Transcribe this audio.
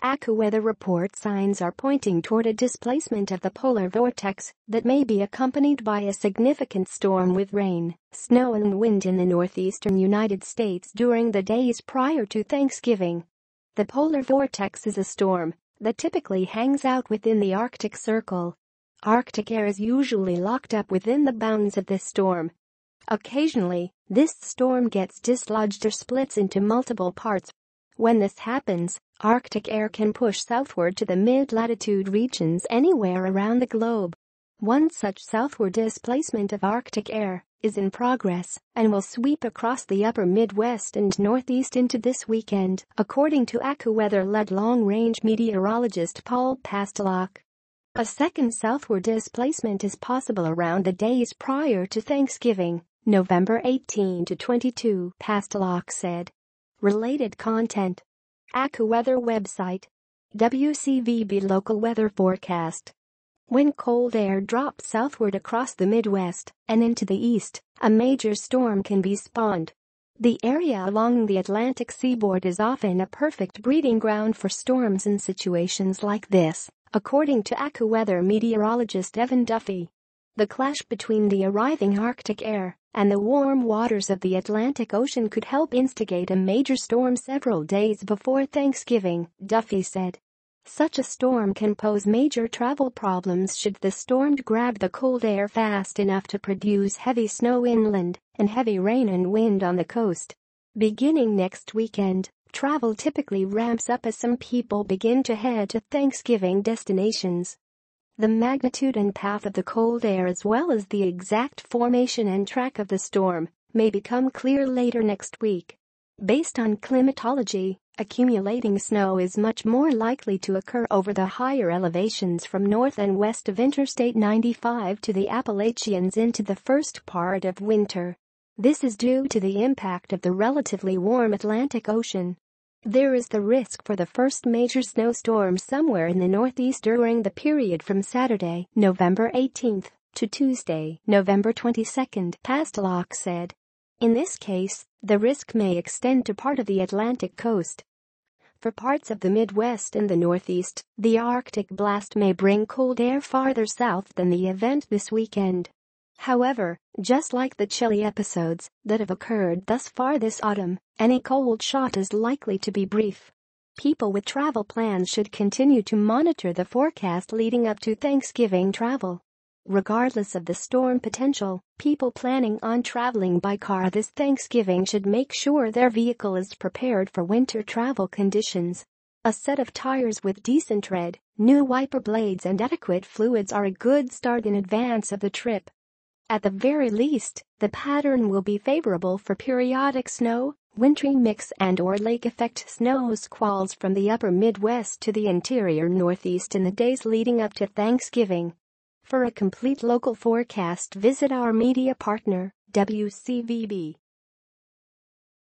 AccuWeather report signs are pointing toward a displacement of the polar vortex that may be accompanied by a significant storm with rain, snow and wind in the northeastern United States during the days prior to Thanksgiving. The polar vortex is a storm that typically hangs out within the Arctic Circle. Arctic air is usually locked up within the bounds of this storm. Occasionally, this storm gets dislodged or splits into multiple parts. When this happens, Arctic air can push southward to the mid-latitude regions anywhere around the globe. One such southward displacement of Arctic air is in progress and will sweep across the upper Midwest and Northeast into this weekend, according to AccuWeather-led long-range meteorologist Pastelok. A second southward displacement is possible around the days prior to Thanksgiving, November 18 to 22, Pastelok said. Related content. AccuWeather website. WCVB local weather forecast. When cold air drops southward across the Midwest and into the east, a major storm can be spawned. The area along the Atlantic seaboard is often a perfect breeding ground for storms in situations like this, according to AccuWeather meteorologist Evan Duffy. The clash between the arriving Arctic air and the warm waters of the Atlantic Ocean could help instigate a major storm several days before Thanksgiving, Duffy said. Such a storm can pose major travel problems should the storm grab the cold air fast enough to produce heavy snow inland and heavy rain and wind on the coast. Beginning next weekend, travel typically ramps up as some people begin to head to Thanksgiving destinations. The magnitude and path of the cold air as well as the exact formation and track of the storm may become clear later next week. Based on climatology, accumulating snow is much more likely to occur over the higher elevations from north and west of Interstate 95 to the Appalachians into the first part of winter. This is due to the impact of the relatively warm Atlantic Ocean. There is the risk for the first major snowstorm somewhere in the Northeast during the period from Saturday, November 18, to Tuesday, November 22, Pastelok said. In this case, the risk may extend to part of the Atlantic coast. For parts of the Midwest and the Northeast, the Arctic blast may bring cold air farther south than the event this weekend. However, just like the chilly episodes that have occurred thus far this autumn, any cold shot is likely to be brief. People with travel plans should continue to monitor the forecast leading up to Thanksgiving travel. Regardless of the storm potential, people planning on traveling by car this Thanksgiving should make sure their vehicle is prepared for winter travel conditions. A set of tires with decent tread, new wiper blades and adequate fluids are a good start in advance of the trip. At the very least, the pattern will be favorable for periodic snow, wintry mix and/or lake effect snow squalls from the upper Midwest to the interior Northeast in the days leading up to Thanksgiving. For a complete local forecast, visit our media partner, WCVB.